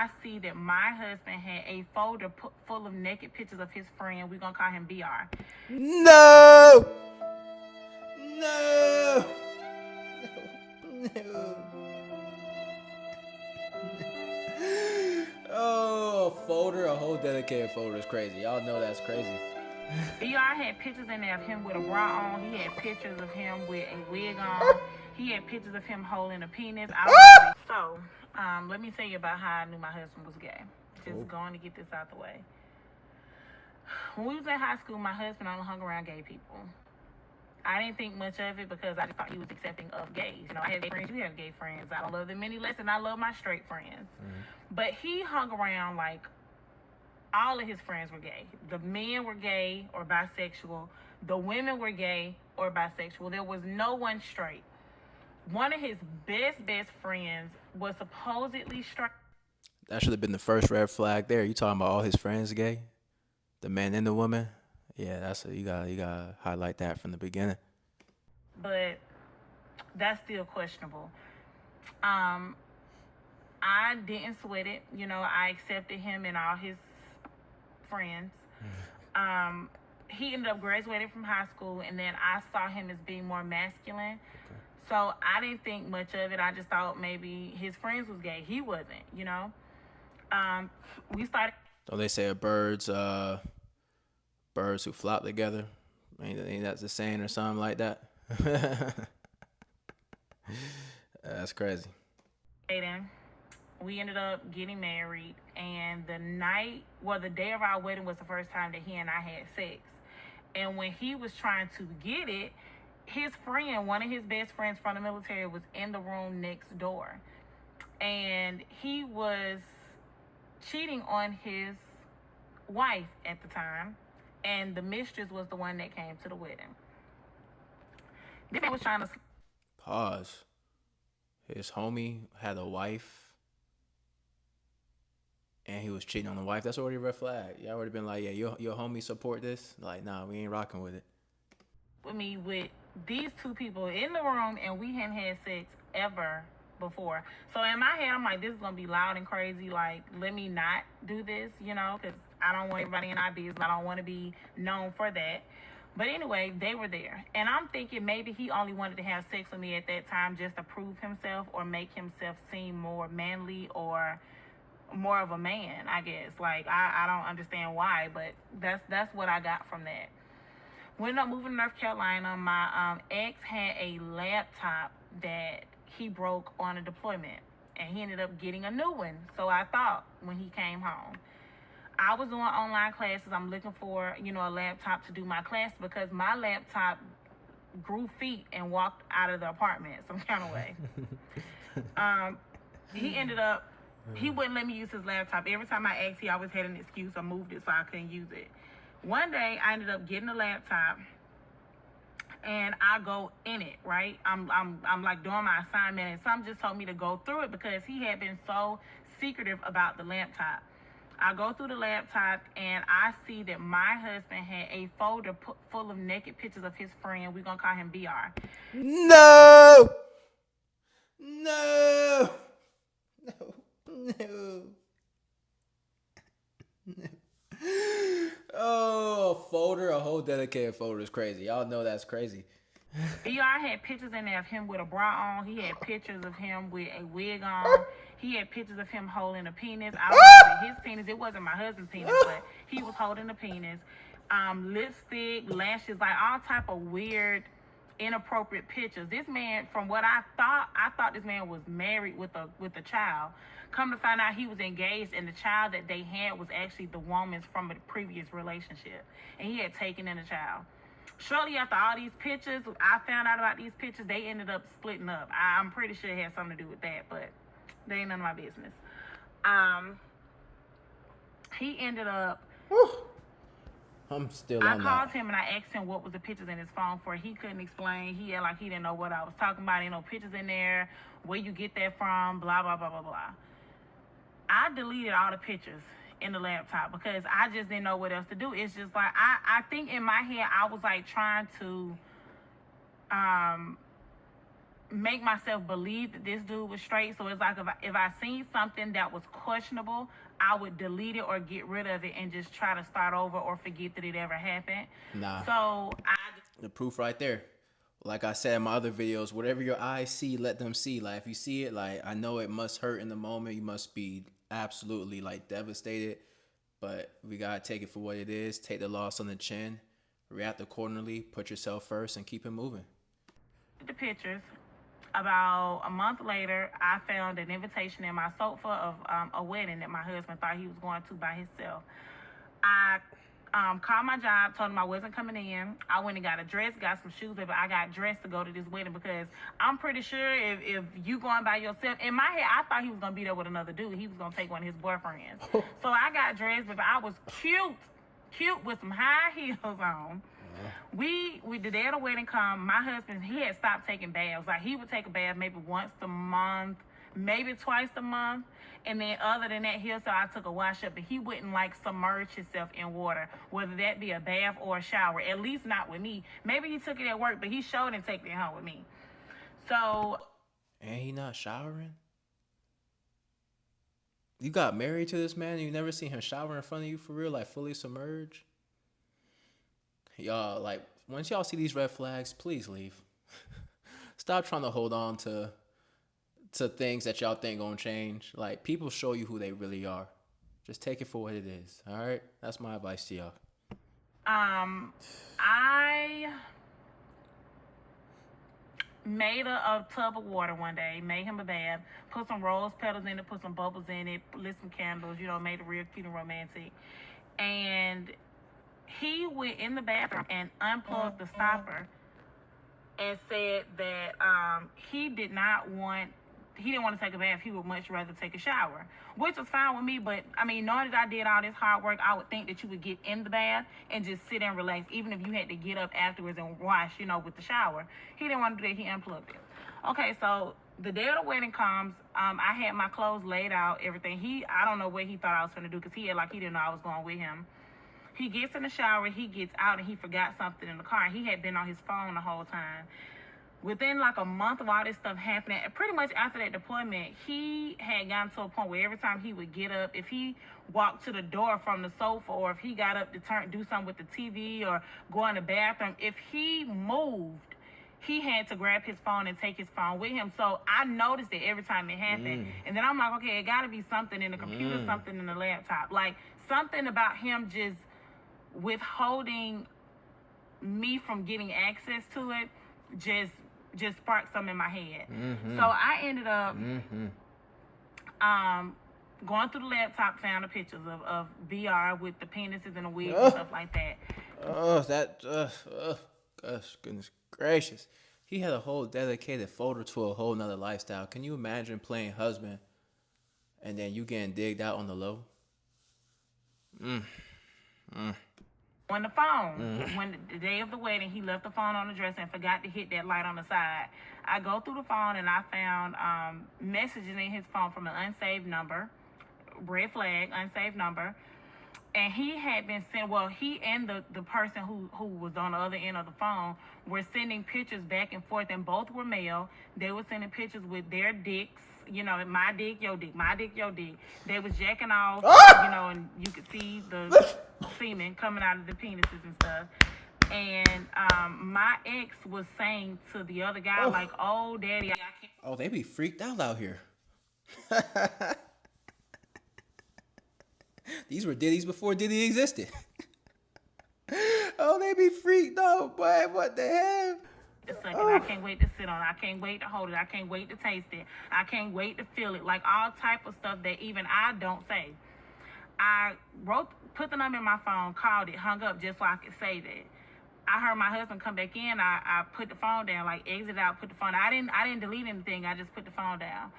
I see that my husband had a folder full of naked pictures of his friend. We're going to call him BR. No! No! No! Oh, a folder, a whole dedicated folder is crazy. Y'all know that's crazy. BR had pictures in there of him with a bra on. He had pictures of him with a wig on. He had pictures of him holding a penis. So, let me tell you about how I knew my husband was gay. Just going to get this out the way. When we was in high school, my husband only hung around gay people. I didn't think much of it because I just thought he was accepting of gays. You know, I had gay friends, you have gay friends. I don't love them any less than I love my straight friends. But he hung around like all of his friends were gay. The men were gay or bisexual. The women were gay or bisexual. There was no one straight. One of his best friends was supposedly straight. That should have been the first red flag there. You talking about all his friends gay? The men and the women? Yeah, you gotta highlight that from the beginning. But that's still questionable. I didn't sweat it. You know, I accepted him and all his friends. He ended up graduating from high school, and then I saw him as being more masculine. Okay. So I didn't think much of it. I just thought maybe his friends was gay. He wasn't, you know. We started. Don't they say birds who flock together? Ain't that the saying or something like that? That's crazy. We ended up getting married, and the day of our wedding was the first time that he and I had sex. And when he was trying to get it, his friend, one of his best friends from the military, was in the room next door. And he was cheating on his wife at the time, and the mistress was the one that came to the wedding. This man was trying to... Pause. His homie had a wife, and he was cheating on the wife. That's already a red flag. Y'all already been like, yeah, your homie support this? Like, nah, we ain't rocking with it. With me, with these two people in the room, and we hadn't had sex ever before. So in my head, I'm like, this is going to be loud and crazy. Like, let me not do this, you know, because I don't want everybody in our business. I don't want to be known for that. But anyway, they were there. And I'm thinking maybe he only wanted to have sex with me at that time just to prove himself or make himself seem more manly or more of a man, I guess. Like, I don't understand why, but that's what I got from that. We ended up moving to North Carolina. My ex had a laptop that he broke on a deployment, and he ended up getting a new one. So I thought when he came home. I was doing online classes. I'm looking for, you know, a laptop to do my class because my laptop grew feet and walked out of the apartment some kind of way. He wouldn't let me use his laptop. Every time I asked, he always had an excuse or moved it so I couldn't use it. One day, I ended up getting a laptop, and I go in it, right? I'm like doing my assignment, and some just told me to go through it because he had been so secretive about the laptop. I go through the laptop, and I see that my husband had a folder full of naked pictures of his friend. We're going to call him BR. No! No! No. No. No. Oh, a folder, a whole dedicated folder is crazy. Y'all know that's crazy. BR had pictures in there of him with a bra on. He had pictures of him with a wig on. He had pictures of him holding a penis. I don't know if it was his penis. It wasn't my husband's penis, but he was holding a penis. Lipstick, lashes, like all type of weird, inappropriate pictures. This man, from what I thought this man was married with a child. Come to find out he was engaged, and the child that they had was actually the woman's from a previous relationship, and he had taken in a child. Shortly after all these pictures, I found out about these pictures. They ended up splitting up. I'm pretty sure it had something to do with that, but they ain't none of my business. He ended up... I'm still on that. I called him and I asked him what was the pictures in his phone for. He couldn't explain. He had like he didn't know what I was talking about. Ain't no pictures in there. Where you get that from? Blah, blah, blah, blah, blah. I deleted all the pictures in the laptop because I just didn't know what else to do. It's just like, I think in my head, I was like trying to make myself believe that this dude was straight. So it's like if I seen something that was questionable, I would delete it or get rid of it and just try to start over or forget that it ever happened. Nah. So The proof right there. Like I said in my other videos, whatever your eyes see, let them see. Like if you see it, like I know it must hurt in the moment. You must be absolutely like devastated. But we gotta take it for what it is. Take the loss on the chin. React accordingly. Put yourself first and keep it moving. the pictures. About a month later, I found an invitation in my sofa of a wedding that my husband thought he was going to by himself. I called my job, told him I wasn't coming in. I went and got a dress, got some shoes, but I got dressed to go to this wedding because I'm pretty sure if you going by yourself, in my head, I thought he was going to be there with another dude. He was going to take one of his boyfriends. So I got dressed, but I was cute with some high heels on. The day of the wedding come, my husband, he had stopped taking baths. Like he would take a bath maybe once a month, maybe twice a month. And then other than that, he'll say I took a wash up, but he wouldn't like submerge himself in water, whether that be a bath or a shower, at least not with me. Maybe he took it at work, but he sure didn't take it home with me. So. And he not showering? You got married to this man and you never seen him shower in front of you for real, like fully submerged? Y'all, like, once y'all see these red flags, please leave. Stop trying to hold on to things that y'all think gonna change. Like, people show you who they really are. Just take it for what it is, all right? That's my advice to y'all. I made a tub of water one day, made him a bath, put some rose petals in it, put some bubbles in it, lit some candles, made it real cute and romantic. And he went in the bathroom and unplugged the stopper and said that he didn't want to take a bath. He would much rather take a shower, which was fine with me. But I mean, knowing that I did all this hard work, I would think that you would get in the bath and just sit and relax, even if you had to get up afterwards and wash, with the shower. He didn't want to do that. He unplugged it. Okay, so the day of the wedding comes. I had my clothes laid out, everything. I don't know what he thought I was going to do because he didn't know I was going with him. He gets in the shower, he gets out, and he forgot something in the car. He had been on his phone the whole time. Within like a month of all this stuff happening, pretty much after that deployment, he had gotten to a point where every time he would get up, if he walked to the door from the sofa, or if he got up to do something with the TV or go in the bathroom, if he moved, he had to grab his phone and take his phone with him. So I noticed it every time it happened. And then I'm like, okay, it got to be something in the computer, something in the laptop. Like something about him just withholding me from getting access to it just sparked something in my head. So I ended up going through the laptop, found the pictures of BR with the penises and the wigs and stuff like that. Gosh, goodness gracious. He had a whole dedicated folder to a whole nother lifestyle. Can you imagine playing husband and then you getting digged out on the low? On the phone, when the day of the wedding, he left the phone on the dresser and forgot to hit that light on the side. I go through the phone and I found messages in his phone from an unsaved number, red flag, unsaved number. And he had been he and the person who was on the other end of the phone were sending pictures back and forth, and both were male. They were sending pictures with their dicks, my dick, your dick, my dick, your dick. They was jacking off, and you could see the semen coming out of the penises and stuff. And my ex was saying to the other guy, like, oh, daddy, I can't. Oh, they be freaked out here. These were Diddy's before Diddy existed. Oh, they be freaked out, boy. What the hell? I can't wait to sit on it. I can't wait to hold it. I can't wait to taste it. I can't wait to feel it. Like all type of stuff that even I don't say. I put the number in my phone, called it, hung up just so I could save it. I heard my husband come back in. I put the phone down, like exit out, put the phone down. I didn't delete anything. I just put the phone down.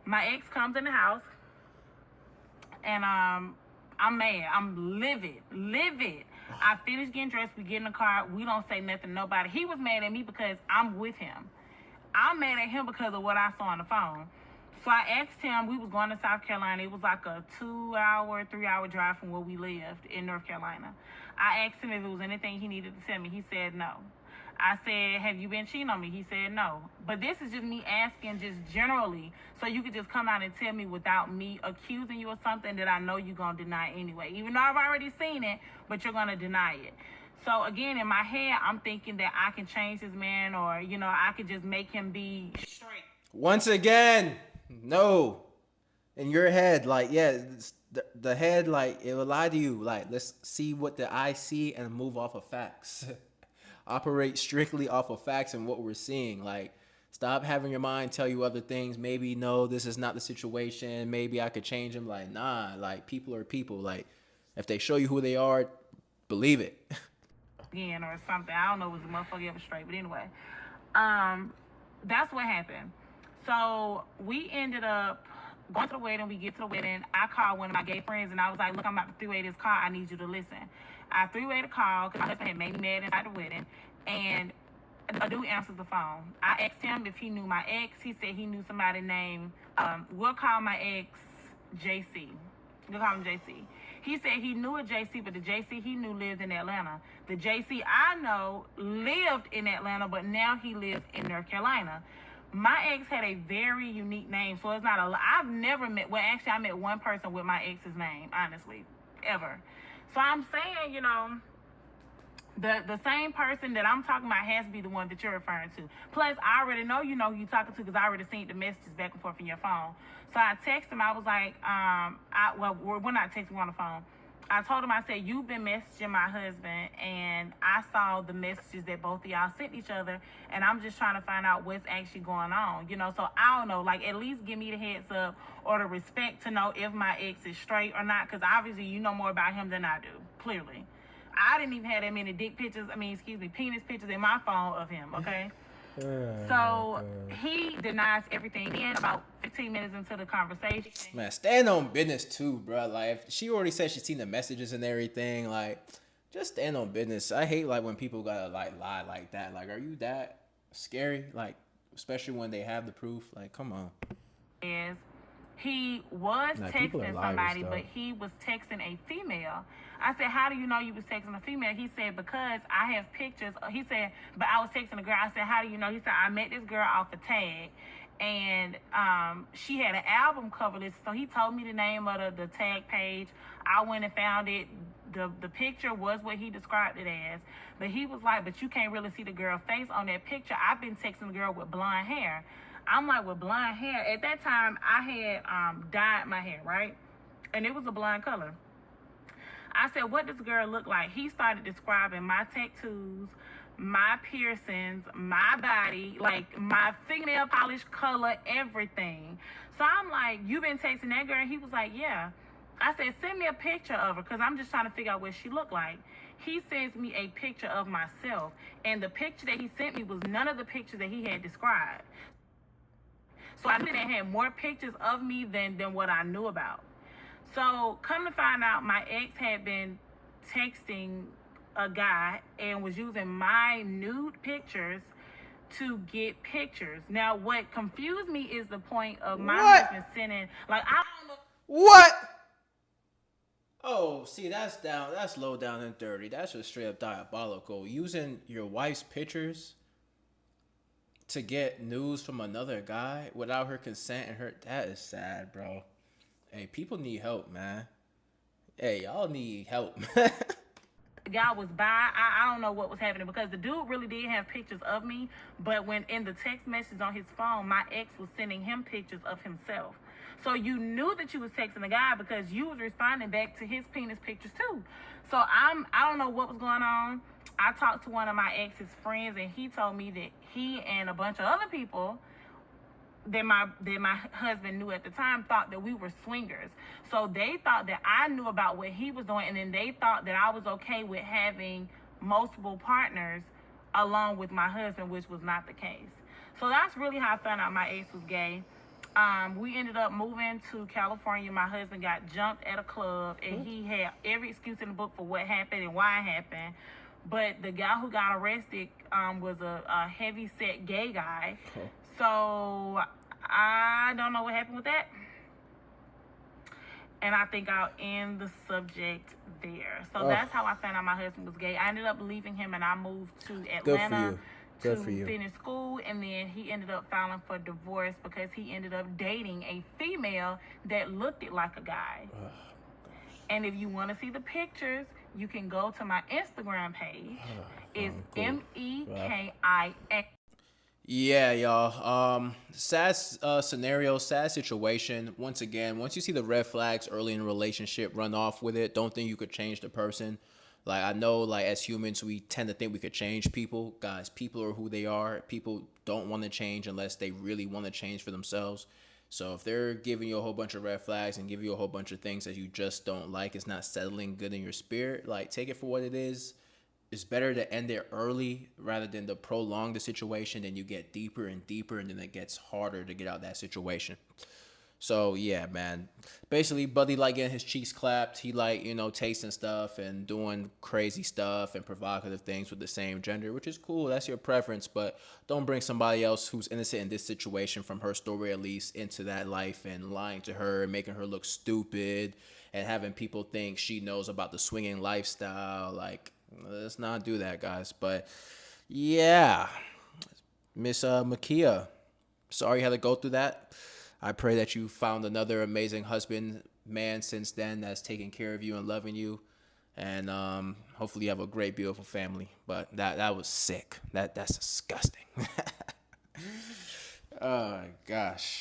My ex comes in the house, and I'm mad. I'm livid. I finished getting dressed. We get in the car. We don't say nothing to nobody. He was mad at me because I'm with him. I'm mad at him because of what I saw on the phone. So I asked him, we was going to South Carolina. It was like a 2-hour, 3-hour drive from where we lived in North Carolina. I asked him if there was anything he needed to tell me. He said no. I said, have you been cheating on me? He said no. But this is just me asking just generally, so you could just come out and tell me without me accusing you of something that I know you're going to deny anyway. Even though I've already seen it, but you're going to deny it. So again, in my head, I'm thinking that I can change this man, or, you know, I could just make him be straight. Once again, no. In your head, like, yeah, the head, like, it will lie to you. Like, let's see what the eye see and move off of facts. Operate strictly off of facts and what we're seeing. Like, stop having your mind tell you other things. Maybe, no, this is not the situation. Maybe I could change them. Like, nah, like, people are people. Like, if they show you who they are, believe it. Again, or something. I don't know if it was a motherfucker ever straight, but anyway. That's what happened. So we ended up going to the wedding. We get to the wedding. I called one of my gay friends and I was like, look, I'm about to three-way this call. I need you to listen. I three-way the call because my husband had made me mad inside the wedding. And a dude answers the phone. I asked him if he knew my ex. He said he knew somebody named, we'll call my ex JC. We'll call him JC. He said he knew a JC, but the JC he knew lived in Atlanta. The JC I know lived in Atlanta, but now he lives in North Carolina. My ex had a very unique name, so it's not a. I've never met. Well, actually, I met one person with my ex's name, honestly, ever. So I'm saying, you know, the same person that I'm talking about has to be the one that you're referring to. Plus, I already know you know who you're talking to because I already seen the messages back and forth in your phone. So I texted him. I was like, we're not texting on the phone. I told him, I said, you've been messaging my husband, and I saw the messages that both of y'all sent each other, and I'm just trying to find out what's actually going on, you know? So I don't know, like, at least give me the heads up or the respect to know if my ex is straight or not, because obviously you know more about him than I do, clearly. I didn't even have that many penis pictures in my phone of him, okay? So he denies everything. In about 15 minutes into the conversation. Man, stand on business too, bro. Like, if she already said she's seen the messages and everything. Like, just stand on business. I hate like when people gotta like lie like that. Like, are you that scary? Like, especially when they have the proof. Like, come on. Is he was texting somebody, but he was texting a female. I said, how do you know you was texting a female? He said, because I have pictures. He said, but I was texting a girl. I said, how do you know? He said, I met this girl off a tag, and she had an album cover list. So he told me the name of the tag page. I went and found it. The picture was what he described it as. But he was like, but you can't really see the girl's face on that picture. I've been texting a girl with blonde hair. I'm like, with blonde hair? At that time, I had dyed my hair, right? And it was a blonde color. I said, what does the girl look like? He started describing my tattoos, my piercings, my body, like my fingernail polish color, everything. So I'm like, you been texting that girl? He was like, yeah. I said, send me a picture of her because I'm just trying to figure out what she looked like. He sends me a picture of myself. And the picture that he sent me was none of the pictures that he had described. So I knew they had more pictures of me than what I knew about. So come to find out, my ex had been texting a guy and was using my nude pictures to get pictures. Now, what confused me is the point of my husband sending, like, I don't know. What? Oh, see, that's low down and dirty. That's just straight up diabolical. Using your wife's pictures to get news from another guy without her consent and that is sad, bro. Hey, people need help, man. Hey, y'all need help. The guy was by. I don't know what was happening because the dude really did have pictures of me, but when in the text message on his phone, my ex was sending him pictures of himself. So you knew that you was texting the guy because you was responding back to his penis pictures too. So I don't know what was going on. I talked to one of my ex's friends and he told me that he and a bunch of other people that my husband knew at the time thought that we were swingers. So they thought that I knew about what he was doing, and then they thought that I was okay with having multiple partners along with my husband, which was not the case. So that's really how I found out my ex was gay. We ended up moving to California. My husband got jumped at a club, and he had every excuse in the book for what happened and why it happened. But the guy who got arrested was a heavy-set gay guy. So I don't know what happened with that. And I think I'll end the subject there. So Oh, that's how I found out my husband was gay. I ended up leaving him and I moved to good for Atlanta you. Good to for you. finish school. And then he ended up filing for divorce because he ended up dating a female that looked like a guy. And if you want to see the pictures, you can go to my Instagram page. It's cool. MEKIX. Yeah, y'all. Sad scenario, sad situation. Once again, once you see the red flags early in a relationship, run off with it. Don't think you could change the person. Like I know, like as humans, we tend to think we could change people. Guys, people are who they are. People don't want to change unless they really want to change for themselves. So if they're giving you a whole bunch of red flags and give you a whole bunch of things that you just don't like, it's not settling good in your spirit. Like take it for what it is. It's better to end it early rather than to prolong the situation. Then you get deeper and deeper, and then it gets harder to get out of that situation. So yeah, man. Basically, Buddy like getting his cheeks clapped. He like tasting stuff and doing crazy stuff and provocative things with the same gender, which is cool. That's your preference, but don't bring somebody else who's innocent in this situation, from her story at least, into that life and lying to her and making her look stupid and having people think she knows about the swinging lifestyle. Like, let's not do that, guys. But yeah, Miss Makia, sorry you had to go through that. I pray that you found another amazing husband, man, since then that's taking care of you and loving you, and hopefully you have a great, beautiful family. But that was sick. That's disgusting. Oh my gosh.